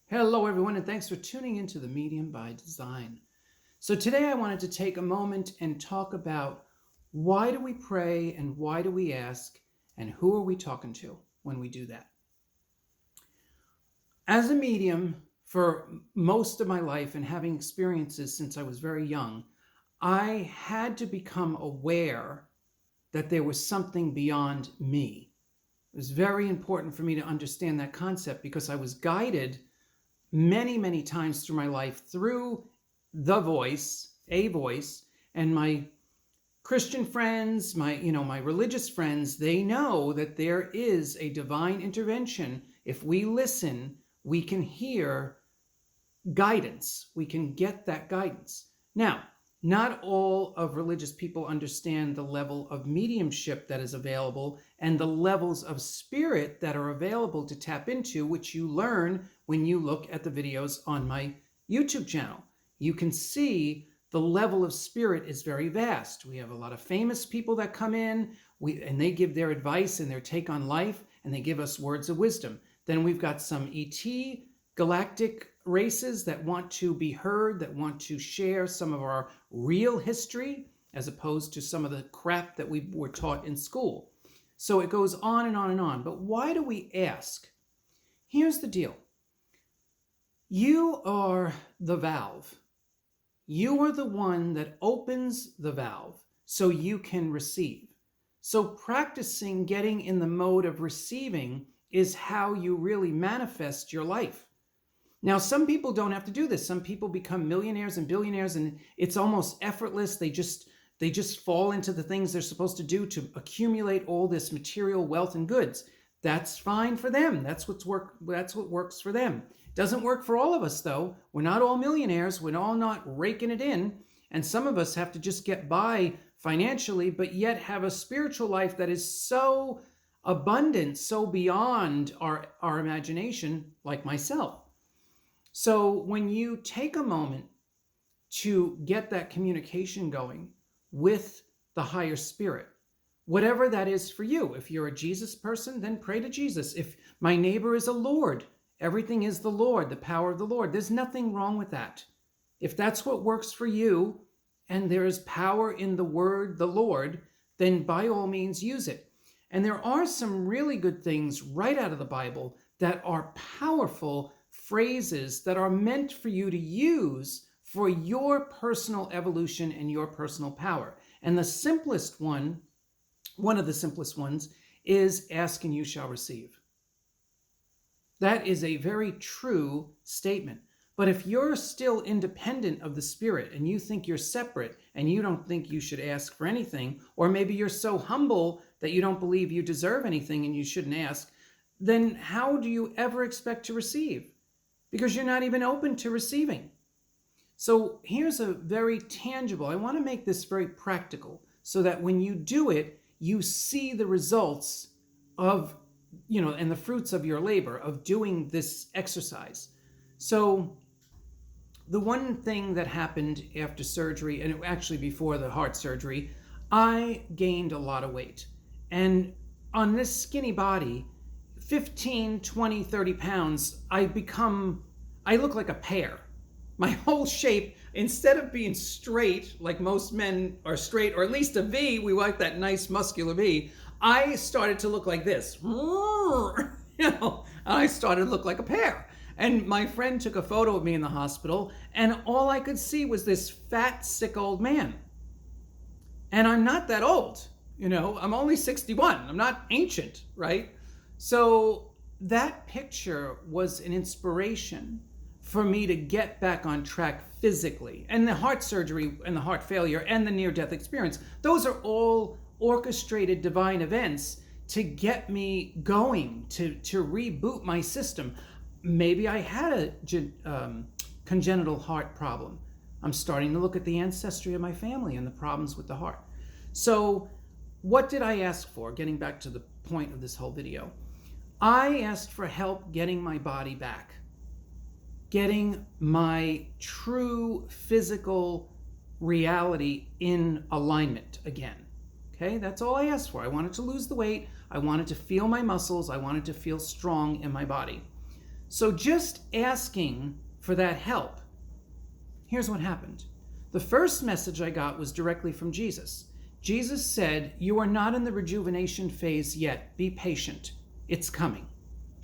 Hello everyone, and thanks for tuning into The Medium by Design. So today I wanted to take a moment and talk about why do we pray and why do we ask and who are we talking to when we do that. As a medium for most of my life and having experiences since I was very young, I had to become aware that there was something beyond me. It was very important for me to understand that concept because I was guided many times through my life through a voice, and my Christian friends, my religious friends, they know that there is a divine intervention. If we listen, we can hear guidance. We can get that guidance. Now, not all of religious people understand the level of mediumship that is available and the levels of spirit that are available to tap into, which you learn when you look at the videos on my YouTube channel. You can see the level of spirit is very vast. We have a lot of famous people that come in and they give their advice and their take on life, and they give us words of wisdom. Then we've got some ET galactic races that want to be heard, that want to share some of our real history as opposed to some of the crap that we were taught in school. So it goes on and on and on. But why do we ask? Here's the deal. You are the valve. You are the one that opens the valve so you can receive. So practicing getting in the mode of receiving is how you really manifest your life. Now, some people don't have to do this. Some people become millionaires and billionaires and it's almost effortless. They just fall into the things they're supposed to do to accumulate all this material wealth and goods. That's fine for them. That's what works for them. Doesn't work for all of us though. We're not all millionaires. We're all not raking it in. And some of us have to just get by financially, but yet have a spiritual life that is so abundant, so beyond our imagination, like myself. So when you take a moment to get that communication going with the higher spirit, whatever that is for you, if you're a Jesus person, then pray to Jesus. If my neighbor is a Lord, everything is the Lord, the power of the Lord. There's nothing wrong with that. If that's what works for you and there is power in the word, the Lord, then by all means use it. And there are some really good things right out of the Bible that are powerful phrases that are meant for you to use for your personal evolution and your personal power. And the simplest one of the simplest ones, is ask and you shall receive. That is a very true statement. But if you're still independent of the spirit and you think you're separate and you don't think you should ask for anything, or maybe you're so humble that you don't believe you deserve anything and you shouldn't ask, then how do you ever expect to receive? Because you're not even open to receiving. So here's a very tangible, I want to make this very practical so that when you do it, you see the results of, and the fruits of your labor of doing this exercise. So the one thing that happened after surgery, and actually before the heart surgery, I gained a lot of weight. And on this skinny body, 15, 20, 30 pounds, I look like a pear. My whole shape, instead of being straight, like most men are straight, or at least a V, we like that nice muscular V, I started to look like this. I started to look like a pear. And my friend took a photo of me in the hospital, and all I could see was this fat, sick old man. And I'm not that old, I'm only 61. I'm not ancient, right? So that picture was an inspiration for me to get back on track physically. And the heart surgery and the heart failure and the near-death experience, those are all orchestrated divine events to get me going, to reboot my system. Maybe I had a congenital heart problem. I'm starting to look at the ancestry of my family and the problems with the heart. So what did I ask for? Getting back to the point of this whole video. I asked for help getting my body back, getting my true physical reality in alignment again. Okay, that's all I asked for. I wanted to lose the weight. I wanted to feel my muscles. I wanted to feel strong in my body. So just asking for that help, here's what happened. The first message I got was directly from Jesus. Jesus said, "You are not in the rejuvenation phase yet. Be patient. It's coming."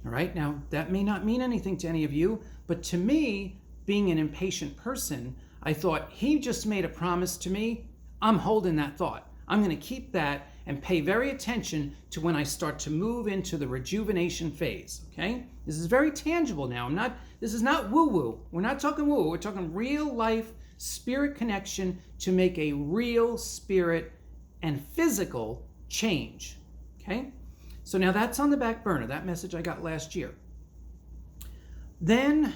All right. Now, that may not mean anything to any of you, but to me, being an impatient person, I thought, he just made a promise to me. I'm holding that thought. I'm going to keep that and pay very attention to when I start to move into the rejuvenation phase. Okay. This is very tangible now. This is not woo-woo. We're not talking woo-woo. We're talking real life spirit connection to make a real spirit and physical change. Okay. So now that's on the back burner, that message I got last year. Then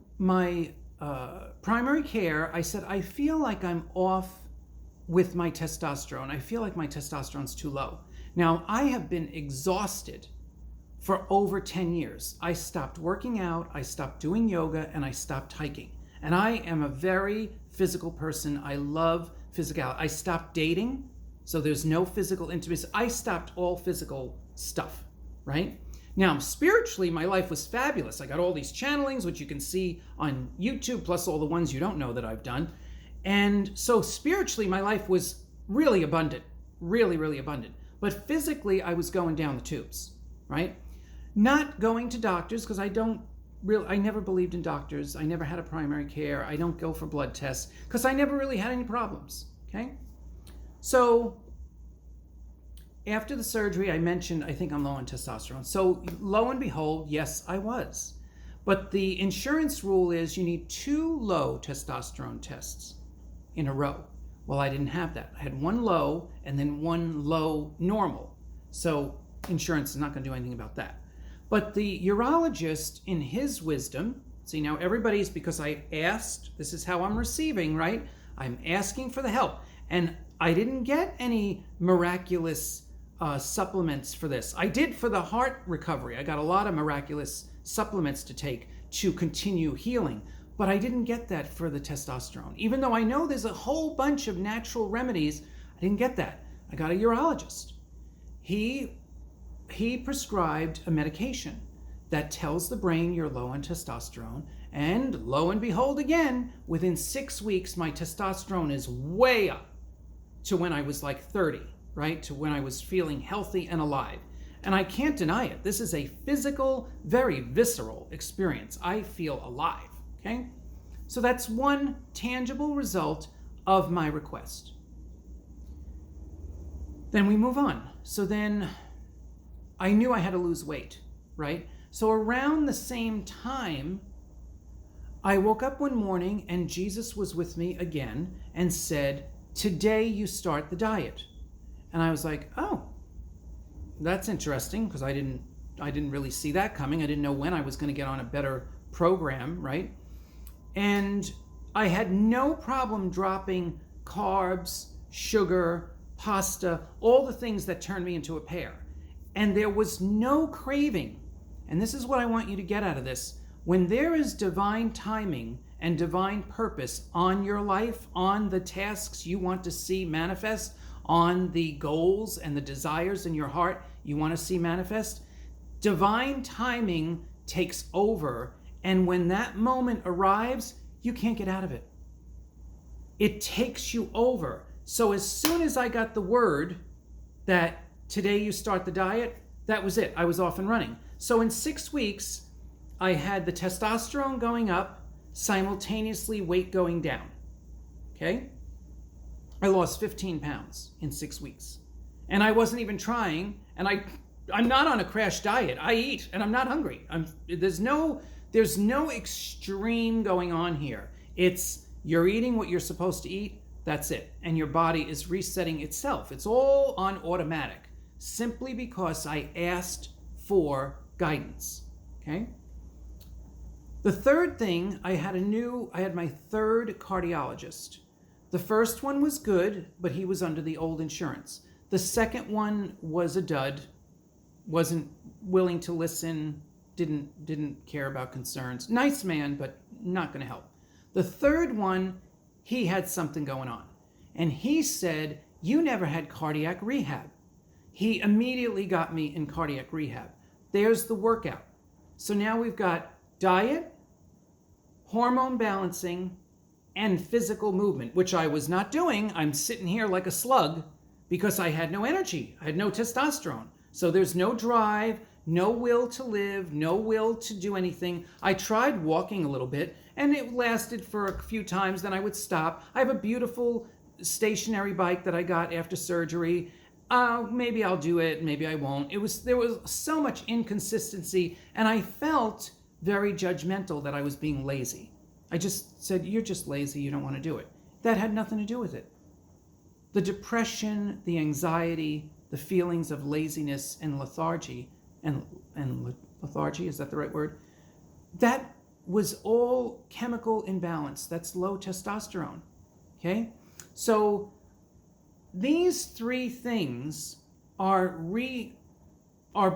my primary care, I said, I feel like I'm off with my testosterone. I feel like my testosterone's too low. Now, I have been exhausted for over 10 years. I stopped working out, I stopped doing yoga, and I stopped hiking. And I am a very physical person. I love physicality. I stopped dating. So there's no physical intimacy. I stopped all physical stuff, right? Now, spiritually, my life was fabulous. I got all these channelings, which you can see on YouTube, plus all the ones you don't know that I've done. And so spiritually, my life was really abundant, really, really abundant. But physically, I was going down the tubes, right? Not going to doctors, because I never believed in doctors. I never had a primary care. I don't go for blood tests, because I never really had any problems, okay? So after the surgery, I mentioned, I think I'm low on testosterone. So lo and behold, yes, I was. But the insurance rule is you need 2 low testosterone tests in a row. Well, I didn't have that. I had 1 low and then 1 low normal. So insurance is not going to do anything about that. But the urologist, in his wisdom, see, now everybody's, because I asked, this is how I'm receiving, right? I'm asking for the help. And I didn't get any miraculous supplements for this. I did for the heart recovery. I got a lot of miraculous supplements to take to continue healing, but I didn't get that for the testosterone. Even though I know there's a whole bunch of natural remedies, I didn't get that. I got a urologist. He prescribed a medication that tells the brain you're low on testosterone, and lo and behold, again, within 6 weeks, my testosterone is way up to when I was like 30, right? To when I was feeling healthy and alive. And I can't deny it. This is a physical, very visceral experience. I feel alive, okay? So that's one tangible result of my request. Then we move on. So then I knew I had to lose weight, right? So around the same time, I woke up one morning and Jesus was with me again and said, "Today you start the diet." And I was like, oh, that's interesting, because I didn't really see that coming. I didn't know when I was going to get on a better program, right? And I had no problem dropping carbs, sugar, pasta, all the things that turned me into a pear. And there was no craving. And this is what I want you to get out of this. When there is divine timing and divine purpose on your life, on the tasks you want to see manifest, on the goals and the desires in your heart you want to see manifest, divine timing takes over. And when that moment arrives, you can't get out of it. It takes you over. So as soon as I got the word that today you start the diet, that was it. I was off and running. So in 6 weeks, I had the testosterone going up, simultaneously weight going down. Okay? I lost 15 pounds in 6 weeks. And I wasn't even trying, and I'm not on a crash diet. I eat, and I'm not hungry. There's no extreme going on here. It's you're eating what you're supposed to eat, that's it. And your body is resetting itself. It's all on automatic, simply because I asked for guidance, okay? The third thing, I had my third cardiologist. The first one was good, but he was under the old insurance. The second one was a dud, wasn't willing to listen, didn't care about concerns. Nice man, but not going to help. The third one, he had something going on. And he said, "You never had cardiac rehab." He immediately got me in cardiac rehab. There's the workout. So now we've got diet, hormone balancing, and physical movement, which I was not doing. I'm sitting here like a slug because I had no energy. I had no testosterone. So there's no drive, no will to live, no will to do anything. I tried walking a little bit and it lasted for a few times. Then I would stop. I have a beautiful stationary bike that I got after surgery. Maybe I'll do it, maybe I won't. There was so much inconsistency, and I felt very judgmental that I was being lazy. I just said, you're just lazy, you don't want to do it. That had nothing to do with it. The depression, the anxiety, the feelings of laziness and lethargy, and lethargy, is that the right word? That was all chemical imbalance. That's low testosterone, okay? So these three things are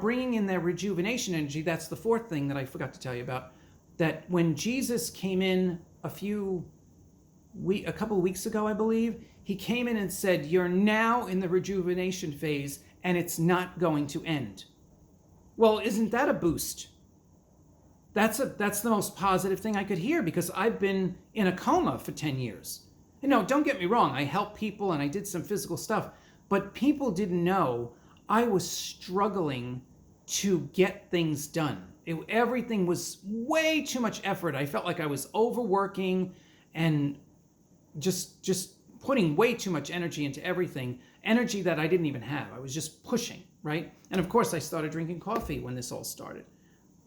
bringing in their rejuvenation energy. That's the fourth thing that I forgot to tell you about. That when Jesus came in a couple of weeks ago, I believe, he came in and said, you're now in the rejuvenation phase and it's not going to end. Well, isn't that a boost? That's the most positive thing I could hear, because I've been in a coma for 10 years. You know, don't get me wrong, I helped people and I did some physical stuff, but people didn't know I was struggling to get things done. Everything was way too much effort. I felt like I was overworking and just putting way too much energy into everything, energy that I didn't even have. I was just pushing, right? And of course, I started drinking coffee when this all started,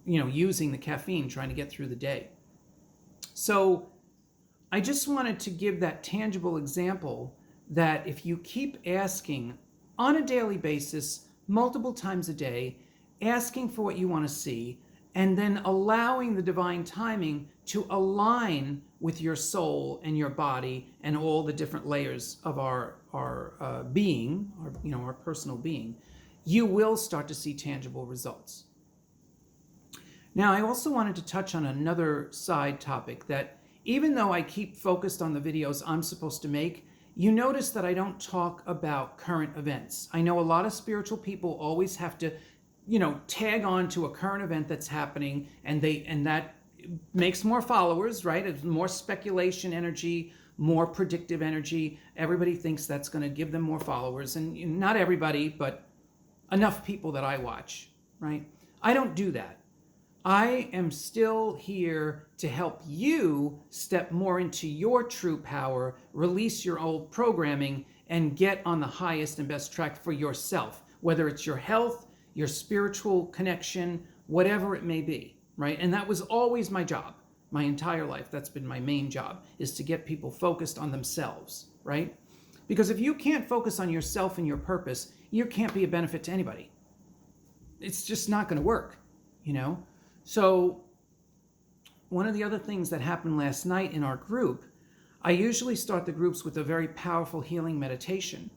using the caffeine, trying to get through the day. So I just wanted to give that tangible example that if you keep asking on a daily basis, multiple times a day, asking for what you want to see, and then allowing the divine timing to align with your soul and your body and all the different layers of our being, our personal being, you will start to see tangible results. Now, I also wanted to touch on another side topic that, even though I keep focused on the videos I'm supposed to make, you notice that I don't talk about current events. I know a lot of spiritual people always have to, tag on to a current event that's happening, and that makes more followers, right? It's more speculation energy, more predictive energy. Everybody thinks that's going to give them more followers, and not everybody, but enough people that I watch, right? I don't do that. I am still here to help you step more into your true power, release your old programming, and get on the highest and best track for yourself, whether it's your health, your spiritual connection, whatever it may be, right? And that was always my job, my entire life. That's been my main job, is to get people focused on themselves, right? Because if you can't focus on yourself and your purpose, you can't be a benefit to anybody. It's just not going to work, So one of the other things that happened last night in our group, I usually start the groups with a very powerful healing meditation.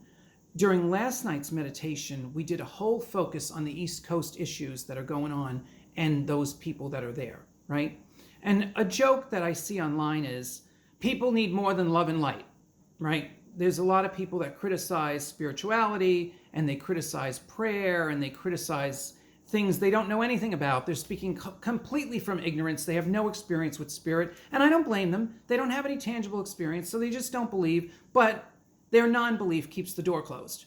During last night's meditation, we did a whole focus on the East Coast issues that are going on and those people that are there, right? And a joke that I see online is, people need more than love and light, right? There's a lot of people that criticize spirituality, and they criticize prayer, and they criticize things they don't know anything about. They're speaking completely from ignorance. They have no experience with spirit, and I don't blame them. They don't have any tangible experience, so they just don't believe, but their non-belief keeps the door closed.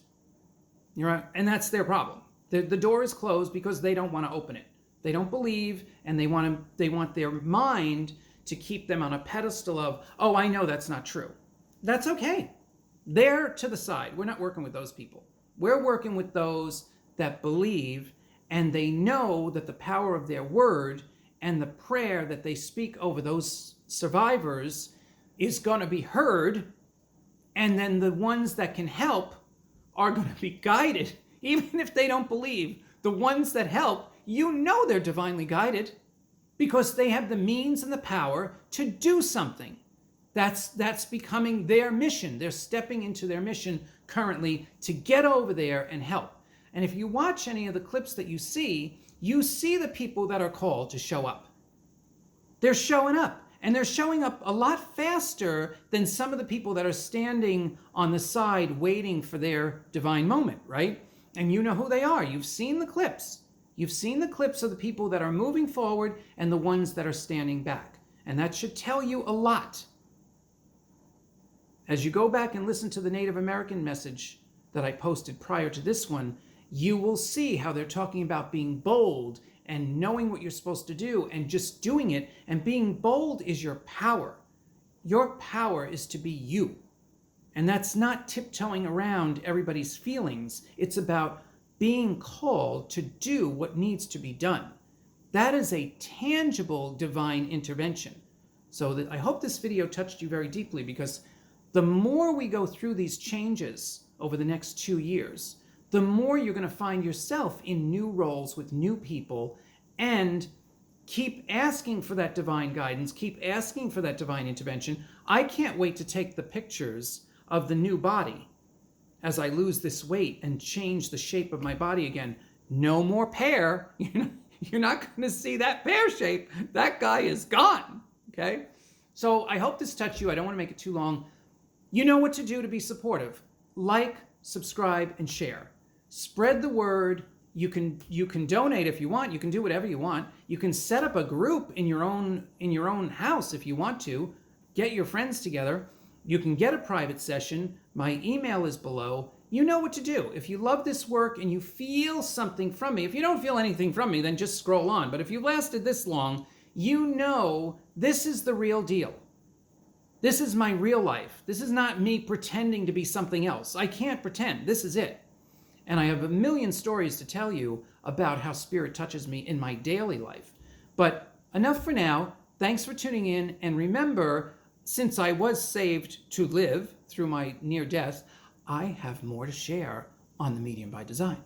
You're right, and that's their problem. The door is closed because they don't want to open it. They don't believe, and they want their mind to keep them on a pedestal of, oh, I know that's not true. That's okay. They're to the side. We're not working with those people. We're working with those that believe, and they know that the power of their word and the prayer that they speak over those survivors is going to be heard, and then the ones that can help are going to be guided. Even if they don't believe, the ones that help, they're divinely guided because they have the means and the power to do something. That's becoming their mission. They're stepping into their mission currently to get over there and help. And if you watch any of the clips that you see the people that are called to show up. They're showing up, and they're showing up a lot faster than some of the people that are standing on the side waiting for their divine moment, right? And you know who they are. You've seen the clips. You've seen the clips of the people that are moving forward and the ones that are standing back. And that should tell you a lot. As you go back and listen to the Native American message that I posted prior to this one, you will see how they're talking about being bold and knowing what you're supposed to do and just doing it. And being bold is your power. Your power is to be you. And that's not tiptoeing around everybody's feelings. It's about being called to do what needs to be done. That is a tangible divine intervention. So I hope this video touched you very deeply, because the more we go through these changes over the next 2 years, the more you're going to find yourself in new roles with new people, and keep asking for that divine guidance, keep asking for that divine intervention. I can't wait to take the pictures of the new body as I lose this weight and change the shape of my body again. No more pear. You're not going to see that pear shape. That guy is gone. Okay? So I hope this touched you. I don't want to make it too long. You know what to do to be supportive. Like, subscribe, and share. Spread the word. You can donate if you want. You can do whatever you want. You can set up a group in your own house if you want to. Get your friends together. You can get a private session. My email is below. You know what to do. If you love this work and you feel something from me, if you don't feel anything from me, then just scroll on. But if you lasted this long, you know this is the real deal. This is my real life. This is not me pretending to be something else. I can't pretend. This is it. And I have a million stories to tell you about how Spirit touches me in my daily life. But enough for now. Thanks for tuning in. And remember, since I was saved to live through my near death, I have more to share on The Medium by Design.